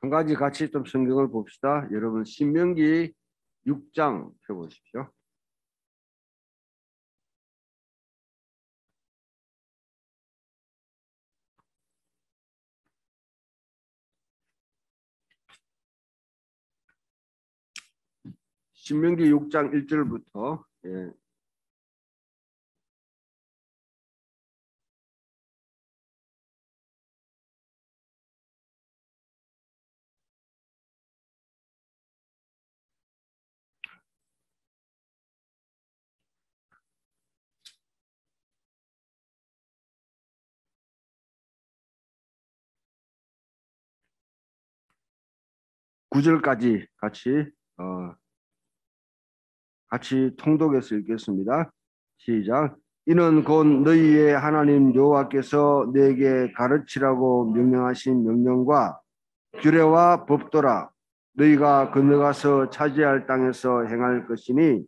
한 가지 같이 좀 성경을 봅시다. 여러분 신명기 6장 펴보십시오. 신명기 6장 1절부터 구절까지 같이 통독해서 읽겠습니다. 시작. 이는 곧 너희의 하나님 여호와께서 내게 가르치라고 명령하신 명령과 규례와 법도라. 너희가 건너가서 차지할 땅에서 행할 것이니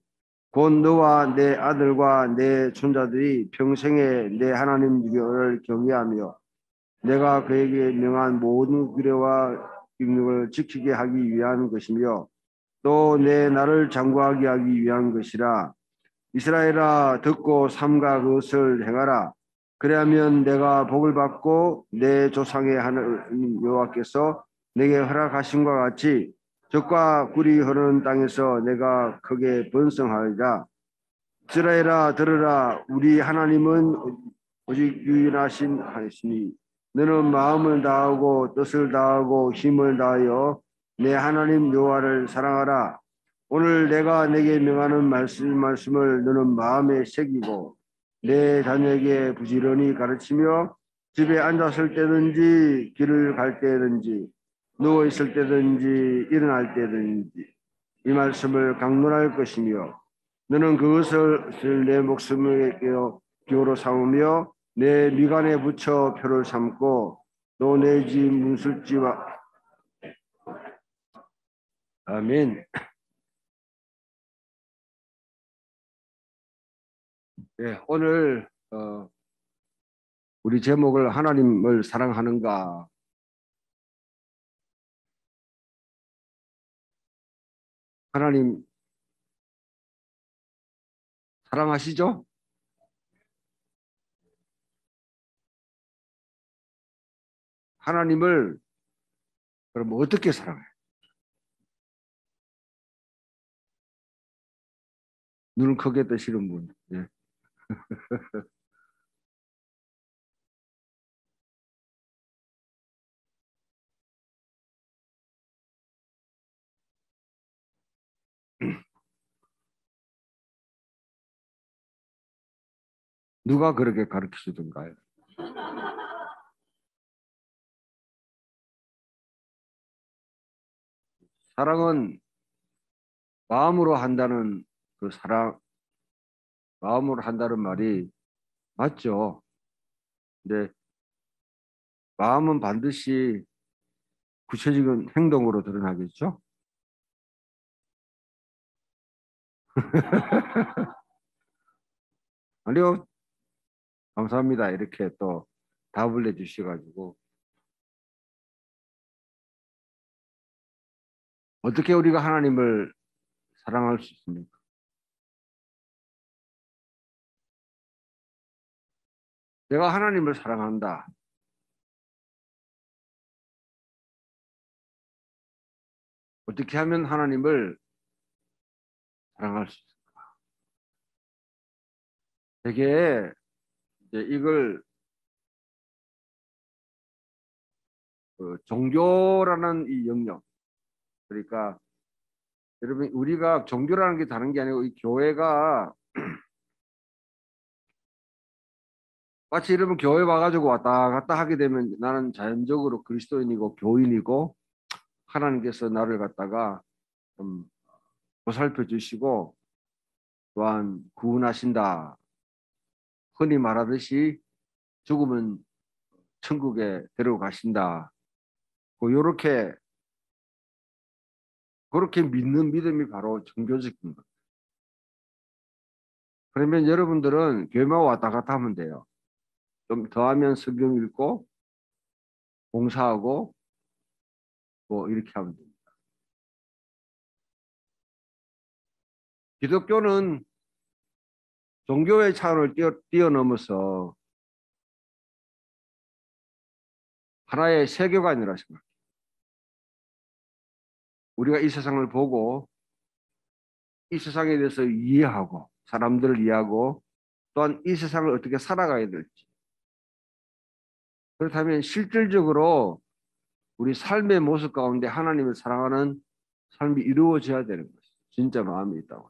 곧 너와 내 아들과 내 손자들이 평생에 내 하나님 여호와를 경외하며 내가 그에게 명한 모든 규례와 명령을 지키게 하기 위한 것이며 또 내 나를 장구하게 하기 위한 것이라. 이스라엘아 듣고 삼가 그것을 행하라. 그래야면 내가 복을 받고 내 조상의 하나님 여호와께서 내게 허락하신 것 같이 적과 꿀이 흐르는 땅에서 내가 크게 번성하리라. 이스라엘아 들으라. 우리 하나님은 오직 유일하신 하시니 너는 마음을 다하고 뜻을 다하고 힘을 다하여 내 하나님 여호와를 사랑하라. 오늘 내가 내게 명하는 말씀을 너는 마음에 새기고 내 자녀에게 부지런히 가르치며 집에 앉았을 때든지 길을 갈 때든지 누워 있을 때든지 일어날 때든지 이 말씀을 강론할 것이며 너는 그것을 내 목숨에 기호로 삼으며 내 미간에 붙여 표를 삼고 또 내 집 문술지와 아멘. 네, 오늘 우리 제목을 하나님을 사랑하는가. 하나님 사랑하시죠? 하나님을 그럼 어떻게 사랑해요? 눈을 크게 뜨시는 분. 예. 누가 그렇게 가르치시던가요? 사랑은 마음으로 한다는 그 사랑, 마음으로 한다는 말이 맞죠. 근데 마음은 반드시 구체적인 행동으로 드러나겠죠. 아니요, 감사합니다. 이렇게 또 답을 해주셔가지고 어떻게 우리가 하나님을 사랑할 수 있습니까? 내가 하나님을 사랑한다. 어떻게 하면 하나님을 사랑할 수 있을까? 되게 이제 이걸 종교라는 이 영역, 그러니까 여러분 우리가 종교라는 게 다른 게 아니고 이 교회가 마치 여러분 교회 와가지고 왔다 갔다 하게 되면 나는 자연적으로 그리스도인이고 교인이고 하나님께서 나를 갖다가 좀 보살펴 주시고 또한 구원하신다. 흔히 말하듯이 죽으면 천국에 데려가신다. 요렇게 그렇게 믿는 믿음이 바로 종교적인 것. 그러면 여러분들은 교회만 왔다 갔다 하면 돼요. 좀 더하면 성경 읽고 봉사하고 뭐 이렇게 하면 됩니다. 기독교는 종교의 차원을 뛰어넘어서 하나의 세계관이라 생각합니다. 우리가 이 세상을 보고 이 세상에 대해서 이해하고 사람들을 이해하고 또한 이 세상을 어떻게 살아가야 될지, 그렇다면 실질적으로 우리 삶의 모습 가운데 하나님을 사랑하는 삶이 이루어져야 되는 것이죠. 진짜 마음이 있다고.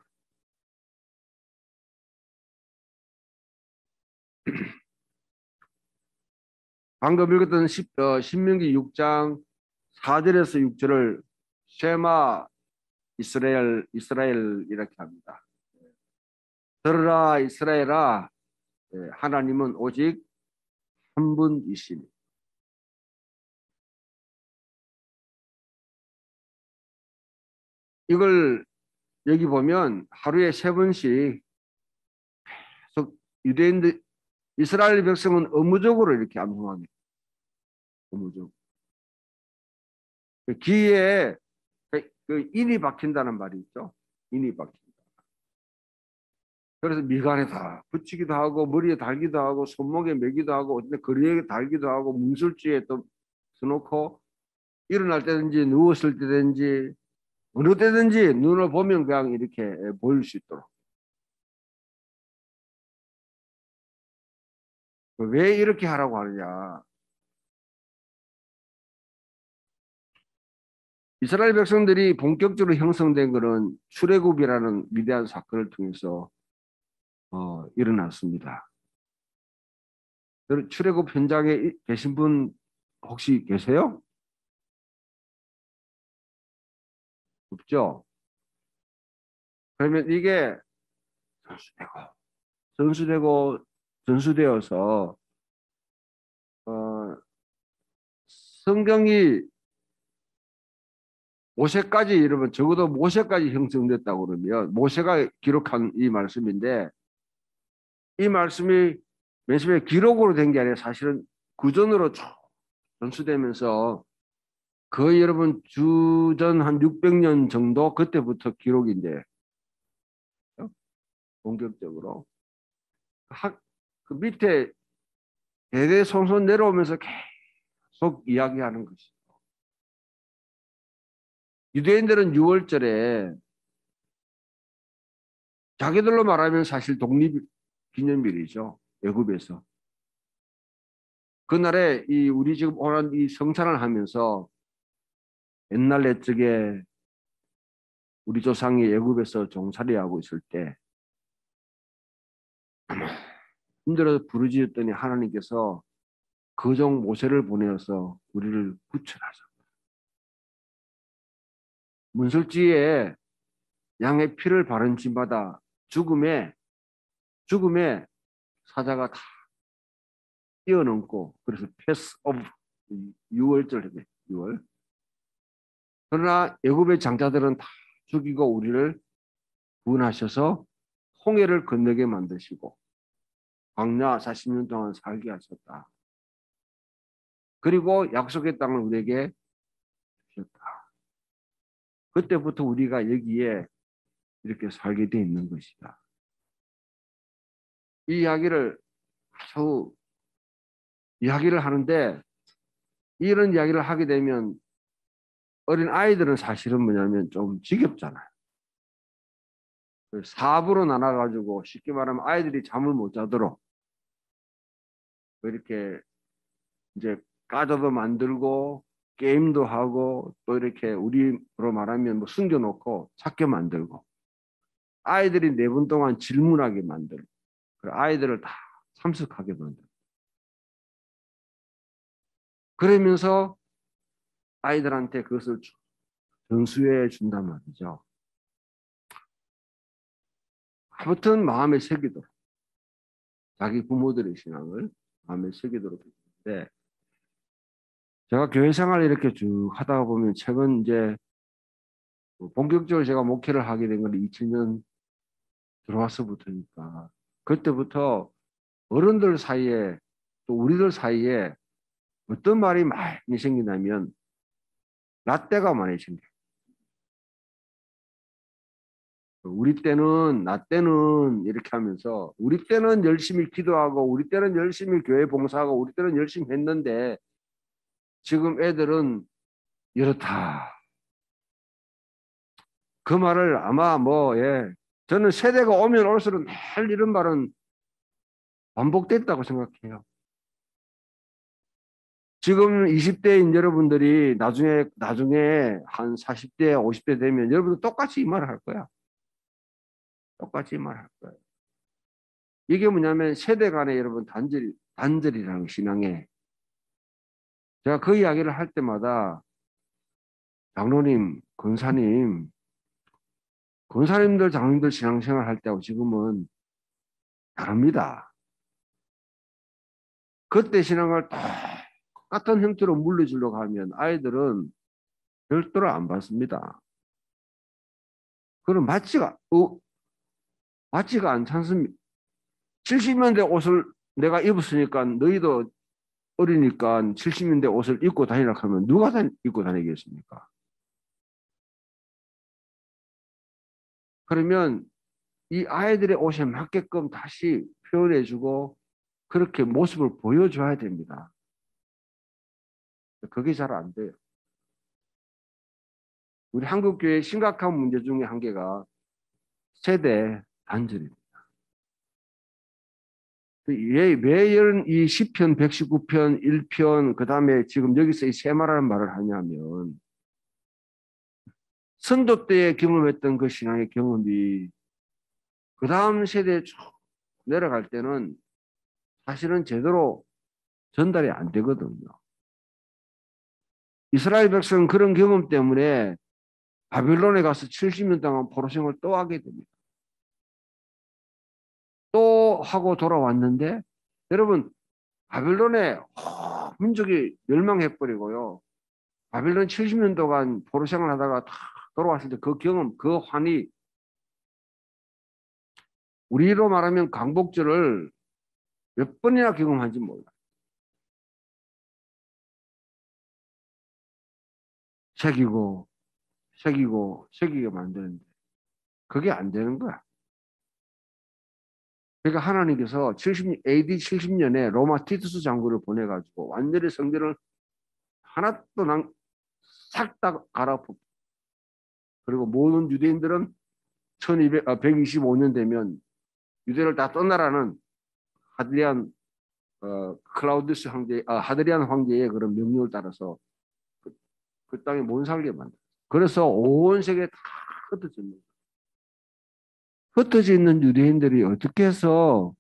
방금 읽었던 신명기 6장 4절에서 6절을 쉐마 이스라엘 이렇게 합니다. 들으라 이스라엘아, 하나님은 오직 한 분이시니. 이걸 여기 보면 하루에 3번씩 계속 유대인들, 이스라엘 백성은 의무적으로 이렇게 암송합니다. 의무적으로. 귀에 그 인이 박힌다는 말이 있죠. 인이 박힌다. 그래서 미간에 다 붙이기도 하고 머리에 달기도 하고 손목에 매기도 하고 어떤 거리에 달기도 하고 문술지에 또 써놓고 일어날 때든지 누웠을 때든지 어느 때든지 눈을 보면 그냥 이렇게 보일 수 있도록. 왜 이렇게 하라고 하느냐? 이스라엘 백성들이 본격적으로 형성된 것은 출애굽이라는 위대한 사건을 통해서 일어났습니다. 출애굽 현장에 계신 분 혹시 계세요? 없죠? 그러면 이게 전수되어서 성경이 모세까지 여러분 적어도 모세까지 형성됐다고 그러면 모세가 기록한 이 말씀인데 이 말씀이 맨 처음에 기록으로 된 게 아니라 사실은 구전으로 쭉 전수되면서 거의 여러분 주전 한 600년 정도 그때부터 기록인데 본격적으로 그 밑에 대대손손 내려오면서 계속 이야기하는 것이죠. 유대인들은 6월절에 자기들로 말하면 사실 독립기념일이죠. 애굽에서. 그날에 우리 지금 오늘 이 성찬을 하면서 옛날 옛적에 우리 조상이 애굽에서 종살이하고 있을 때 힘들어서 부르짖었더니 하나님께서 그 종 모세를 보내어서 우리를 구출하셨다. 문설지에 양의 피를 바른 짐마다 죽음의 사자가 다 뛰어넘고 그래서 패스 오브 6월절에 6월. 그러나 애굽의 장자들은 다 죽이고 우리를 구원하셔서 홍해를 건너게 만드시고 광야 40년 동안 살게 하셨다. 그리고 약속의 땅을 우리에게 주셨다. 그때부터 우리가 여기에 이렇게 살게 돼 있는 것이다. 이 이야기를 아주 이야기를 하는데 이런 이야기를 하게 되면 어린 아이들은 사실은 뭐냐면 좀 지겹잖아요. 사부로 나눠가지고 쉽게 말하면 아이들이 잠을 못 자도록 이렇게 이제 까져도 만들고 게임도 하고 또 이렇게 우리로 말하면 뭐 숨겨놓고 찾게 만들고 아이들이 4분 동안 질문하게 만들고 아이들을 다 참석하게 만들고 그러면서 아이들한테 그것을 전수해 준단 말이죠. 아무튼 마음에 새기도록 자기 부모들의 신앙을 마음에 새기도록 했는데 제가 교회 생활을 이렇게 쭉 하다가 보면 최근 이제 본격적으로 제가 목회를 하게 된 건 2000년 들어와서부터니까 그때부터 어른들 사이에 또 우리들 사이에 어떤 말이 많이 생기냐면 라떼가 많이 생겨. 우리 때는 나 때는 이렇게 하면서 우리 때는 열심히 기도하고 우리 때는 열심히 교회 봉사하고 우리 때는 열심히 했는데 지금 애들은 이렇다. 그 말을 아마 뭐 예. 저는 세대가 오면 올수록 늘 이런 말은 반복됐다고 생각해요. 지금 20대인 여러분들이 나중에 한 40대, 50대 되면 여러분도 똑같이 이 말을 할 거야. 똑같이 이 말을 할 거야. 이게 뭐냐면 세대 간의 여러분 단절이라는 신앙에 제가 그 이야기를 할 때마다 장로님, 권사님들, 장로님들 신앙생활 할 때하고 지금은 다릅니다. 그때 신앙을 똑같은 형태로 물려주려고 하면 아이들은 별도로 안 받습니다. 그럼 맞지가 않지 않습니까? 70년대 옷을 내가 입었으니까 너희도 어리니까 70년대 옷을 입고 다니라 하면 누가 입고 다니겠습니까? 그러면 이 아이들의 옷에 맞게끔 다시 표현해주고 그렇게 모습을 보여줘야 됩니다. 그게 잘 안 돼요. 우리 한국교회의 심각한 문제 중에 한 개가 세대 단절입니다. 왜 이런 이 시편 119편 1편 그다음에 지금 여기서 이 세마라는 말을 하냐면 선조 때 경험했던 그 신앙의 경험이 그 다음 세대에 쭉 내려갈 때는 사실은 제대로 전달이 안 되거든요. 이스라엘 백성은 그런 경험 때문에 바빌론에 가서 70년 동안 포로 생활을 또 하게 됩니다. 또 하고 돌아왔는데 여러분 바빌론에 민족이 멸망해버리고요. 바빌론 70년 동안 포로 생활하다가 다 돌아왔을 때 그 경험, 그 환희 우리로 말하면 광복절을 몇 번이나 경험한지 몰라요. 새기고 새기게 만드는데 그게 안 되는 거야. 그러니까 하나님께서 AD 70년에 로마 티투스 장군을 보내가지고 완전히 성전을 하나도 싹 다 갈아엎고 그리고 모든 유대인들은 125년 되면 유대를 다 떠나라는 하드리안 클라우디스 황제, 하드리안 황제의 그런 명령을 따라서 그 땅에 못 살게 만들었어요. 그래서 온 세계에 다 흩어집니다. 흩어져 있는 유대인들이 어떻게 해서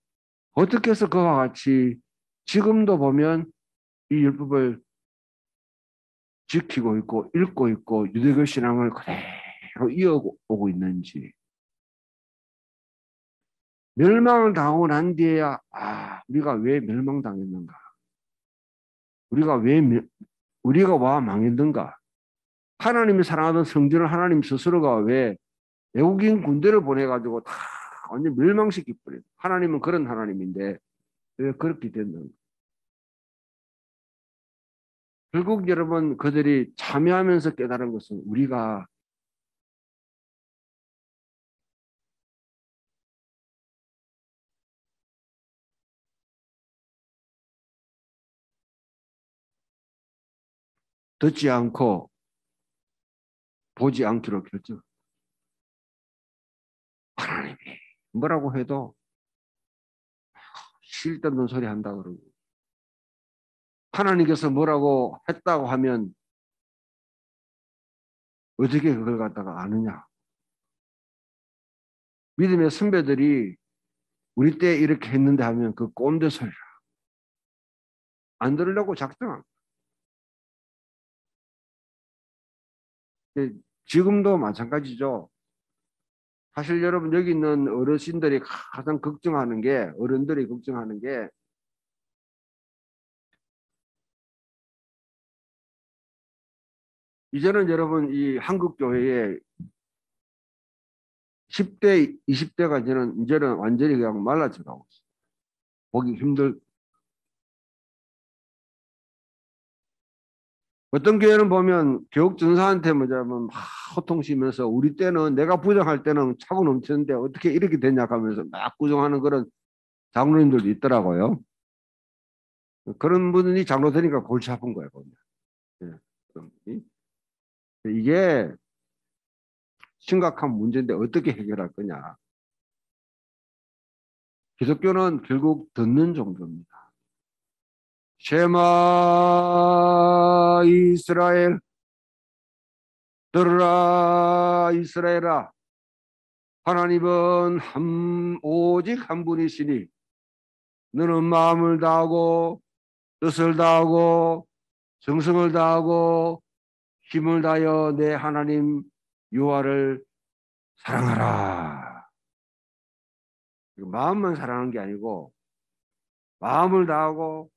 그와 같이 지금도 보면 이 율법을 지키고 있고 읽고 있고 유대교 신앙을 그대로 이어오고 있는지 멸망을 당하고 난 뒤에야 우리가 왜 멸망당했는가? 우리가 왜 우리가 와 망했는가? 하나님이 사랑하던 성전을 하나님 스스로가 왜 외국인 군대를 보내가지고 다 완전 멸망시켜버려요. 하나님은 그런 하나님인데 왜 그렇게 됐는가? 결국 여러분 그들이 참여하면서 깨달은 것은 우리가 듣지 않고 보지 않기로 결정. 하나님이 뭐라고 해도 실없는 소리 한다 그러고 하나님께서 뭐라고 했다고 하면 어떻게 그걸 갖다가 아느냐. 믿음의 선배들이 우리 때 이렇게 했는데 하면 그 꼰대 소리라. 안 들으려고 작정한. 지금도 마찬가지죠. 사실 여러분 여기 있는 어르신들이 가장 걱정하는 게 어른들이 걱정하는 게 이제는 여러분 이 한국 교회에 10대, 20대가 이제는 완전히 그냥 말라져 가고 있어요. 보기 힘들. 어떤 교회는 보면 교육 전사한테 뭐냐면 막 호통치면서 우리 때는 내가 부정할 때는 차고 넘치는데 어떻게 이렇게 됐냐 하면서 막 부정하는 그런 장로님들도 있더라고요. 그런 분이 장로 되니까 골치 아픈 거예요. 보면. 예. 이게 심각한 문제인데 어떻게 해결할 거냐. 기독교는 결국 듣는 종교입니다. 쉐마 이스라엘 들으라 이스라엘아 하나님은 오직 한 분이시니 너는 마음을 다하고 뜻을 다하고 정성을 다하고 힘을 다하여 내 하나님 여호와를 사랑하라. 마음만 사랑하는 게 아니고 마음을 다하고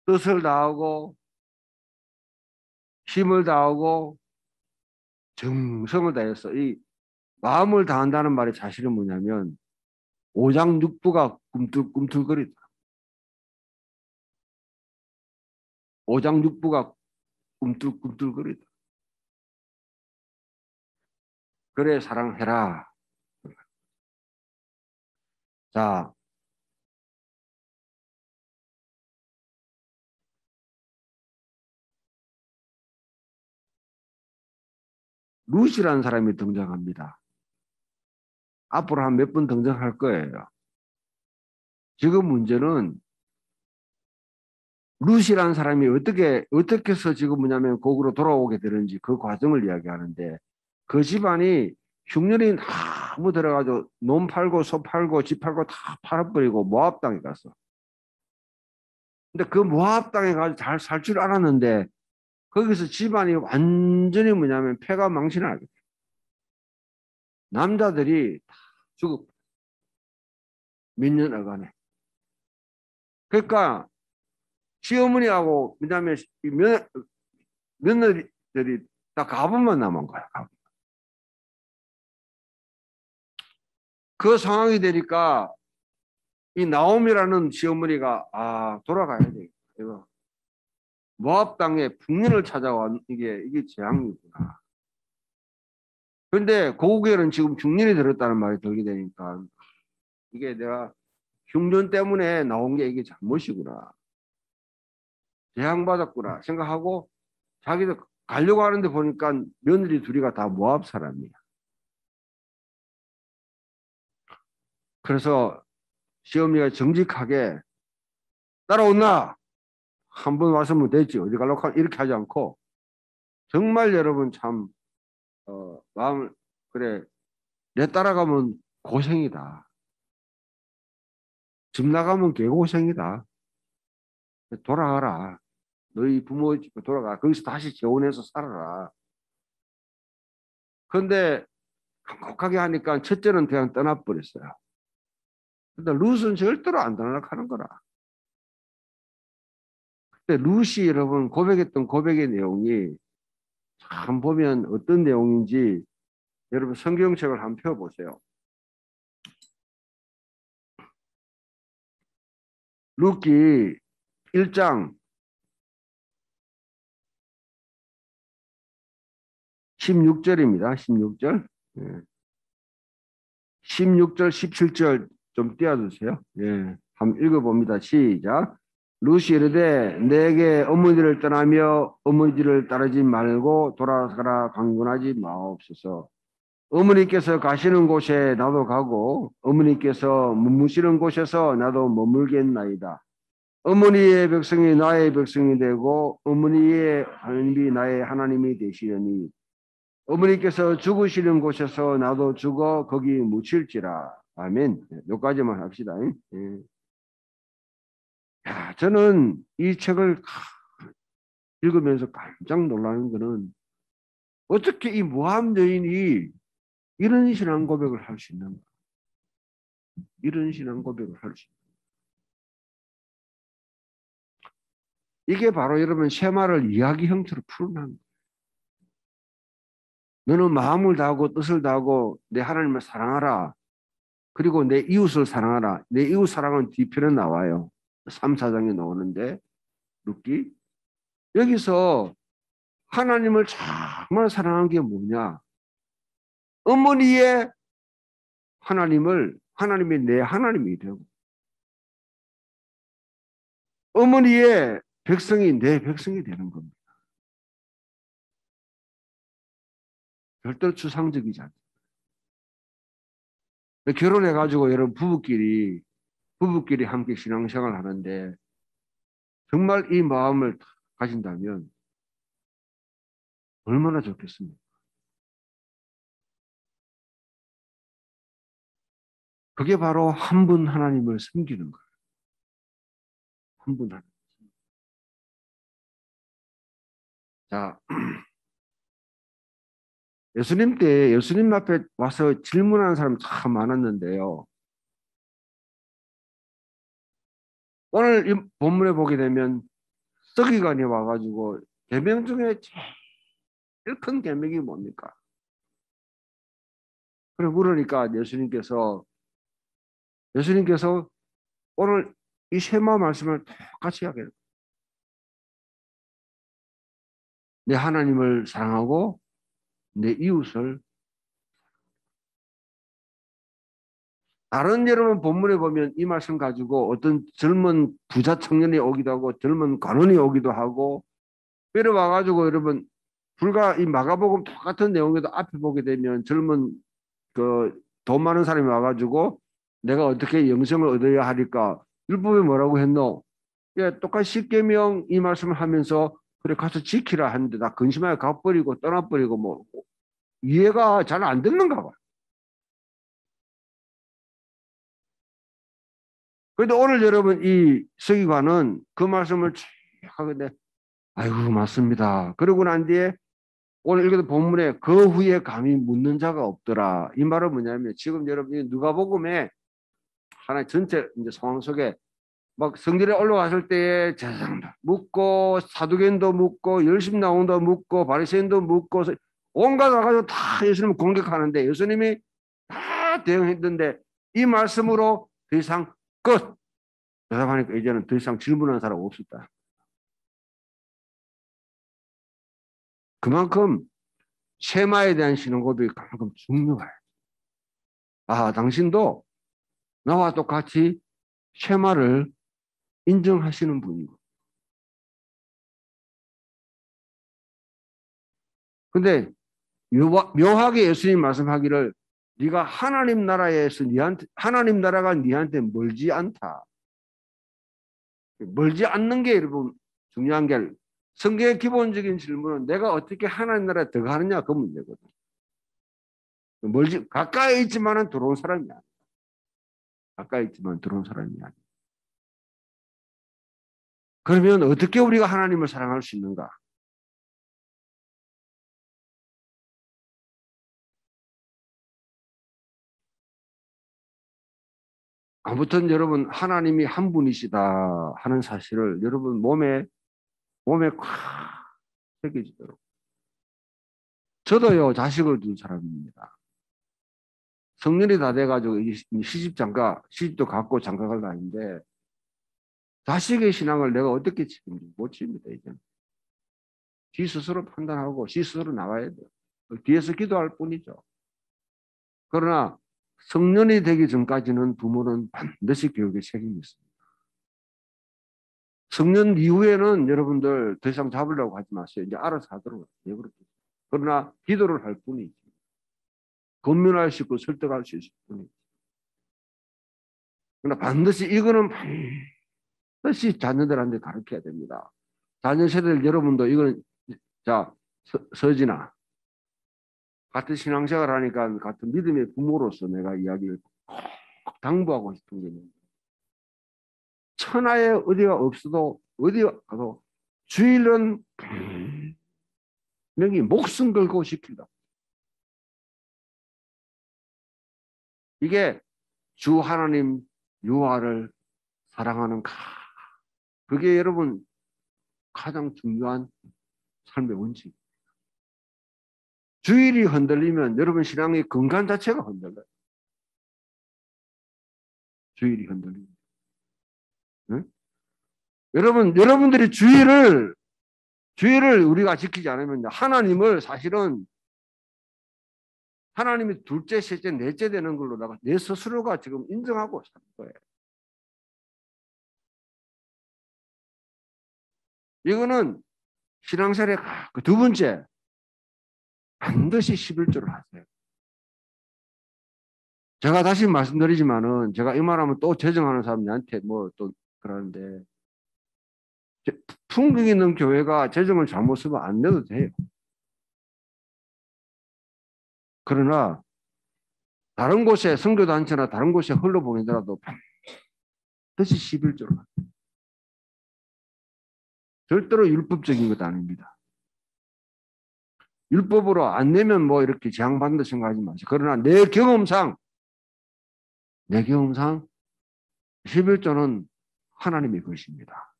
뜻을 다하고 힘을 다하고 정성을 다해서 이 마음을 다한다는 말의 자신은 뭐냐면 오장육부가 꿈틀꿈틀거리다. 오장육부가 꿈틀꿈틀거리다. 그래 사랑해라. 자, 루시라는 사람이 등장합니다. 앞으로 한 몇 번 등장할 거예요. 지금 문제는 루시라는 사람이 어떻게 해서 지금 뭐냐면 거기로 돌아오게 되는지 그 과정을 이야기하는데 그 집안이 흉년이 너무 들어가지고 논 팔고 소 팔고 집 팔고 다 팔아버리고 모압 땅에 갔어. 근데 그 모압 땅에 가서 잘 살 줄 알았는데 거기서 집안이 완전히 뭐냐면 폐가 망신을 하게 돼. 남자들이 다 죽어 몇 년 어간에. 그러니까 시어머니하고 그다음에 며느리들이 다 가문만 남은 거야. 가문. 그 상황이 되니까 이 나옴이라는 시어머니가 돌아가야 돼. 이거 모압 땅에 풍년을 찾아온 이게 재앙이구나. 그런데 고국에는 지금 중년이 들었다는 말이 들게 되니까 이게 내가 흉년 때문에 나온 게 이게 잘못이구나. 재앙받았구나 생각하고 자기도 가려고 하는데 보니까 며느리 둘이가 다 모압 사람이야. 그래서 시어머니가 정직하게 따라온나 한 번 왔으면 됐지 어디 가려고 이렇게 하지 않고 정말 여러분 참 마음을 그래 내 따라가면 고생이다. 집 나가면 개고생이다. 돌아가라. 너희 부모 집에 돌아가. 거기서 다시 재혼해서 살아라. 그런데 한곡하게 하니까 첫째는 그냥 떠나버렸어요. 근데 룻은 절대로 안 떠나려고 하는 거라. 근데 룻이 여러분 고백했던 고백의 내용이 참 보면 어떤 내용인지 여러분 성경책을 한번 펴보세요. 룻기 1장 16절입니다. 16절. 16절, 17절 좀 띄워주세요. 예. 한번 읽어봅니다. 시작. 룻이 이르되 내게 어머니를 떠나며 어머니를 따르지 말고 돌아가라 강권하지 마옵소서. 어머니께서 가시는 곳에 나도 가고 어머니께서 머무시는 곳에서 나도 머물겠나이다. 어머니의 백성이 나의 백성이 되고 어머니의 하나님이 나의 하나님이 되시려니 어머니께서 죽으시는 곳에서 나도 죽어 거기 묻힐지라. 아멘. 여기까지만 합시다. 예. 야, 저는 이 책을 읽으면서 깜짝 놀라는 것은 어떻게 이 모함 여인이 이런 신앙 고백을 할 수 있는가? 이런 신앙 고백을 할 수 있는가? 이게 바로 여러분 쉐마를 이야기 형태로 풀어난 거예요. 너는 마음을 다하고 뜻을 다하고 내 하나님을 사랑하라. 그리고 내 이웃을 사랑하라. 내 이웃 사랑은 뒤편에 나와요. 3, 4장에 나오는데 룻기 여기서 하나님을 정말 사랑한 게 뭐냐? 어머니의 하나님이 내 하나님이 되고, 어머니의 백성이 내 백성이 되는 겁니다. 별도 추상적이지 않습니다. 결혼해가지고 여러분 부부끼리 함께 신앙생활을 하는데 정말 이 마음을 가진다면 얼마나 좋겠습니까? 그게 바로 한 분 하나님을 섬기는 거예요. 한 분 하나님. 자, 예수님 앞에 와서 질문하는 사람 참 많았는데요. 오늘 이 본문에 보게 되면 서기관이 와가지고 계명 중에 제일 큰 계명이 뭡니까? 그래 물으니까 예수님께서 오늘 이 쉐마 말씀을 똑같이 하게 내 하나님을 사랑하고 내 이웃을 다른 여러분 본문에 보면 이 말씀 가지고 어떤 젊은 부자 청년이 오기도 하고 젊은 관원이 오기도 하고 이래 와가지고 여러분 불과 이 마가복음 똑같은 내용에도 앞에 보게 되면 젊은 그 돈 많은 사람이 와가지고 내가 어떻게 영생을 얻어야 하니까 율법에 뭐라고 했노? 예, 똑같이 십계명 이 말씀을 하면서 그래 가서 지키라 하는데 나 근심하게 가버리고 떠나버리고 뭐 이해가 잘 안 됐는가 봐. 그런데 오늘 여러분 이 서기관은 그 말씀을 쭉 하는데 아이고 맞습니다. 그러고 난 뒤에 오늘 읽은 본문에 그 후에 감히 묻는 자가 없더라. 이 말은 뭐냐면 지금 여러분이 누가복음에 하나의 전체 이제 상황 속에 막 성전에 올라갔을 때에 제사장도 묻고 사두개인도 묻고 열심나온도 묻고 바리새인도 묻고 온갖 와가지고 다 예수님을 공격하는데 예수님이 다 대응했는데 이 말씀으로 더 이상 끝. 대답하니까 이제는 더 이상 질문하는 사람 없었다. 그만큼 쉐마에 대한 신앙 고백이 그만큼 중요해요. 아, 당신도 나와 똑같이 쉐마를 인정하시는 분이고. 근데 묘하게 예수님 말씀하기를 네가 하나님 나라에서 하나님 나라가 네한테 멀지 않다. 멀지 않는 게 여러분 중요한 게 성경의 기본적인 질문은 내가 어떻게 하나님 나라에 들어가느냐 그 문제거든. 멀지 가까이 있지만은 들어온 사람이 아니야. 가까이 있지만 들어온 사람이 아니야. 그러면 어떻게 우리가 하나님을 사랑할 수 있는가? 아무튼 여러분 하나님이 한 분이시다 하는 사실을 여러분 몸에 콱 새겨지도록. 저도요 자식을 둔 사람입니다. 성년이 다 돼가지고 시집도 갖고 장가갈 나이인데 자식의 신앙을 내가 어떻게 책임지 못 집니다 이제는. 지 스스로 판단하고 지 스스로 나가야 돼요. 뒤에서 기도할 뿐이죠. 그러나 성년이 되기 전까지는 부모는 반드시 교육에 책임이 있습니다. 성년 이후에는 여러분들 더 이상 잡으려고 하지 마세요. 이제 알아서 하도록 해요. 그러나 기도를 할 뿐이지. 권면할 수 있고 설득할 수 있을 뿐이지. 그러나 반드시 이거는 반드시 자녀들한테 가르쳐야 됩니다. 자녀 세대들 여러분도 이거는 자 서진아 같은 신앙생활 하니까 같은 믿음의 부모로서 내가 이야기를 꼭 당부하고 싶은 게 있는데 천하에 어디가 없어도 어디 가도 주일은 명이 목숨 걸고 지킨다. 이게 주 하나님 여호와를 사랑하는 그게 여러분 가장 중요한 삶의 원칙. 주일이 흔들리면 여러분 신앙의 건강 자체가 흔들려요. 주일이 흔들리면. 응? 여러분들이 주일을 주의를 우리가 지키지 않으면 하나님을 사실은 하나님이 둘째, 셋째, 넷째 되는 걸로다가 내 스스로가 지금 인정하고 사는 거예요. 이거는 신앙생활의 두 번째, 반드시 11조를 하세요. 제가 다시 말씀드리지만은 제가 이 말하면 또 재정하는 사람들한테 뭐 또 그러는데 풍경 있는 교회가 재정을 잘못 쓰면 안 내도 돼요. 그러나 다른 곳에 선교단체나 다른 곳에 흘러보내더라도 반드시 11조를 절대로 율법적인 것도 아닙니다. 율법으로 안 내면 뭐 이렇게 제한받는다 생각하지 마세요. 그러나 내 경험상 11조는 하나님의 것입니다.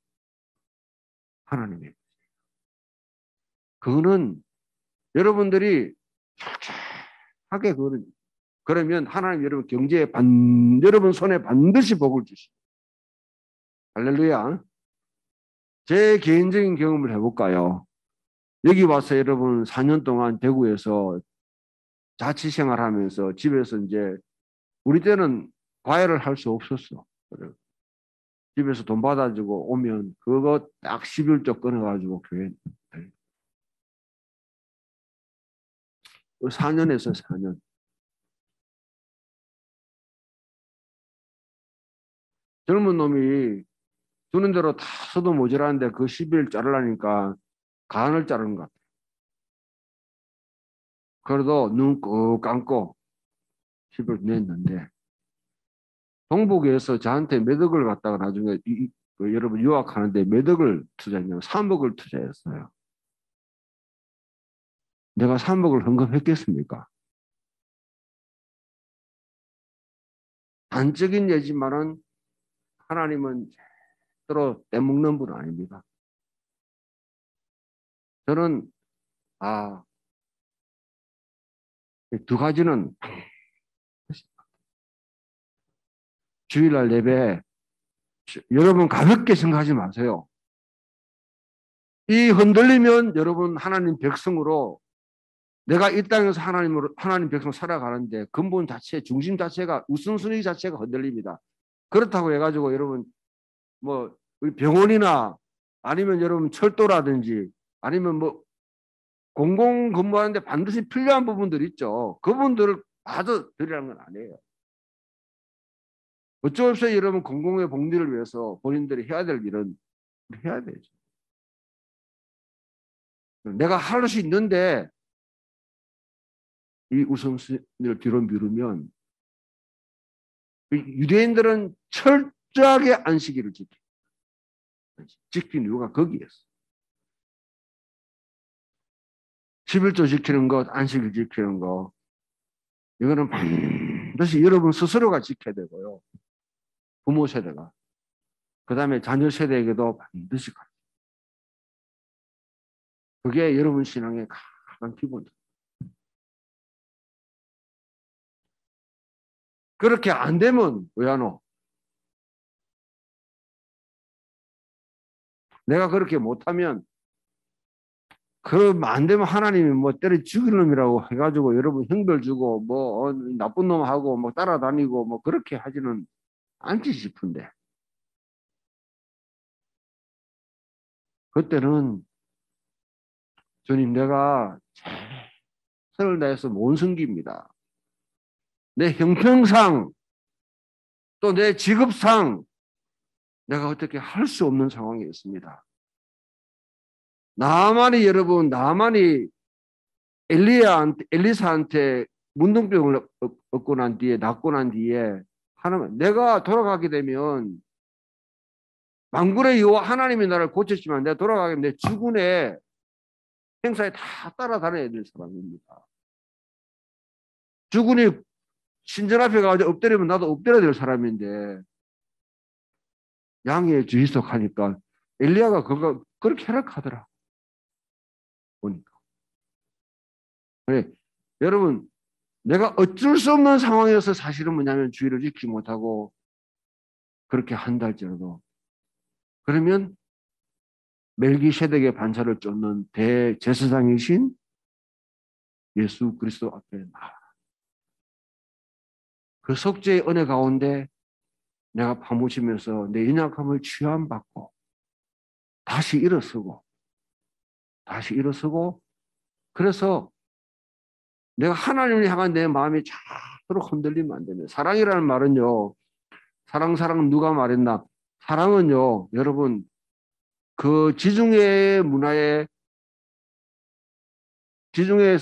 하나님의 것. 그거는 여러분들이 하게 그러면 하나님 여러분 경제에 여러분 손에 반드시 복을 주십니다. 할렐루야. 제 개인적인 경험을 해볼까요? 여기 와서 여러분 4년 동안 대구에서 자취생활하면서 집에서 이제 우리 때는 과외를 할 수 없었어. 집에서 돈 받아주고 오면 그거 딱 11조 끊어가지고 교회 4년에서 4년. 젊은 놈이 주는 대로 다 써도 모자라는데 그 10일 자르려니까 간을 자르는 것 같아요. 그래도 눈 꼭 감고 10일 냈는데 동북에서 저한테 몇 억을 갖다가 나중에 여러분 유학하는데 몇 억을 투자했냐면 3억을 투자했어요. 내가 3억을 헌금했겠습니까? 단적인 예지만은 하나님은 절대로 떼먹는 분은 아닙니다. 저는 두 가지는 주일날 예배 여러분 가볍게 생각하지 마세요. 이 흔들리면 여러분 하나님 백성으로 내가 이 땅에서 하나님 백성 살아가는데 근본 자체, 중심 자체가 우선순위 자체가 흔들립니다. 그렇다고 해가지고 여러분 뭐 병원이나 아니면 여러분 철도라든지 아니면 뭐 공공 근무하는데 반드시 필요한 부분들 있죠. 그분들을 마저 드리라는 건 아니에요. 어쩔 수 없이 여러분 공공의 복리를 위해서 본인들이 해야 될 일은 해야 되죠. 내가 할 수 있는데 이 우선순위를 뒤로 미루면 유대인들은 철저하게 안식일을 지킨 이유가 거기였어. 11조 지키는 것, 안식일 지키는 것 이거는 반드시 여러분 스스로가 지켜야 되고요. 부모 세대가. 그 다음에 자녀 세대에게도 반드시 가르쳐요. 그게 여러분 신앙의 가장 기본이에요. 그렇게 안 되면 왜 안 오? 내가 그렇게 못하면 안 되면 하나님이 뭐 때려 죽일 놈이라고 해가지고 여러분 형벌 주고 뭐 나쁜 놈 하고 뭐 따라다니고 뭐 그렇게 하지는 않지 싶은데 그때는 주님 내가 최선을 다해서 못 섬깁니다. 내 형평상 또 내 직업상 내가 어떻게 할 수 없는 상황이 있습니다. 나만이 엘리사한테 문둥병을 얻고 난 뒤에 낫고 난 뒤에 하나님 내가 돌아가게 되면 만군의 여호와 하나님이 나를 고쳤지만 내가 돌아가게 되면 내 주군의 행사에 다 따라다녀야 될 사람입니다. 주군이 신전 앞에 가서 엎드리면 나도 엎드려야 될 사람인데 양의 주의석 하니까 엘리야가 그거 그렇게 해락하더라. 보니까. 그래, 여러분 내가 어쩔 수 없는 상황이어서 사실은 뭐냐면 주의를 지키지 못하고 그렇게 한다 할지라도 그러면 멜기세덱의 반차를 쫓는 대제사장이신 예수 그리스도 앞에 나와. 그 속죄의 은혜 가운데 내가 파묻히면서 내 연약함을 취함받고 다시 일어서고 그래서 내가 하나님을 향한 내 마음이 자도록 흔들리면 안 됩니다. 사랑이라는 말은요. 사랑 누가 말했나? 사랑은요. 여러분 그 지중해 문화에 지중해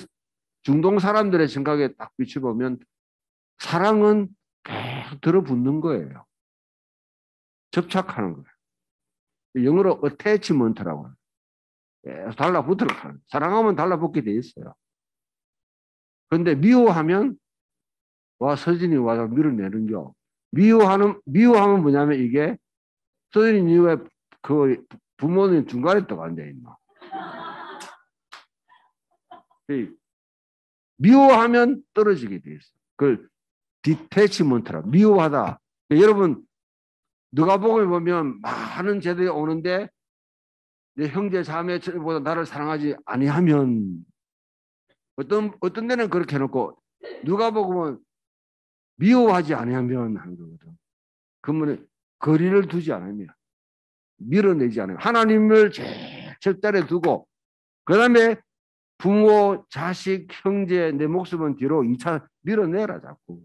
중동 사람들의 생각에 딱 비춰보면 사랑은 계속 들어붙는 거예요. 접착하는 거예요. 영어로 attachment라고 해요. 계속 달라붙도록 하는 거예요. 사랑하면 달라붙게 돼 있어요. 그런데 미워하면 와 서진이 와서 밀어내는겨. 미워하면 뭐냐면 이게 서진이 왜 그 부모님 중간에 또 앉아 있나? 미워하면 떨어지게 돼 있어. 그걸 디태치먼트라 미워하다. 여러분 누가복음에 보면 많은 제들이 오는데 내 형제 자매보다 나를 사랑하지 아니하면 어떤 데는 그렇게 해놓고 누가복음은 미워하지 아니하면 하는 거거든. 그러면 거리를 두지 않으면 밀어내지 않으면 하나님을 제일 절단에 두고 그 다음에 부모, 자식, 형제 내 목숨은 뒤로 2차 밀어내라 자꾸.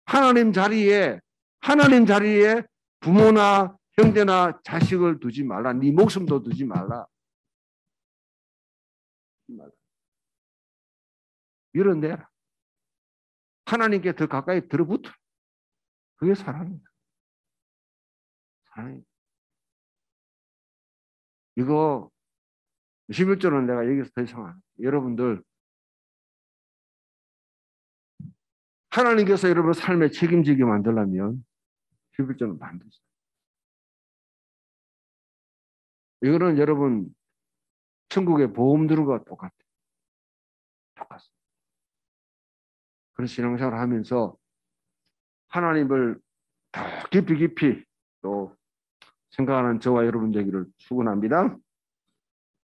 하나님 자리에 부모나 형제나 자식을 두지 말라. 네 목숨도 두지 말라. 밀어내라. 하나님께 더 가까이 들어붙어. 그게 사랑이다. 사랑이다. 이거 11조는 내가 여기서 더 이상 안 해. 여러분들 하나님께서 여러분 삶에 책임지게 만들려면 11조는 만드세요. 이거는 여러분 천국의 보험 들은 거와 똑같아요. 똑같습니다. 그래서 신앙생활을 하면서 하나님을 더 깊이 또 생각하는 저와 여러분 되기를 축원합니다.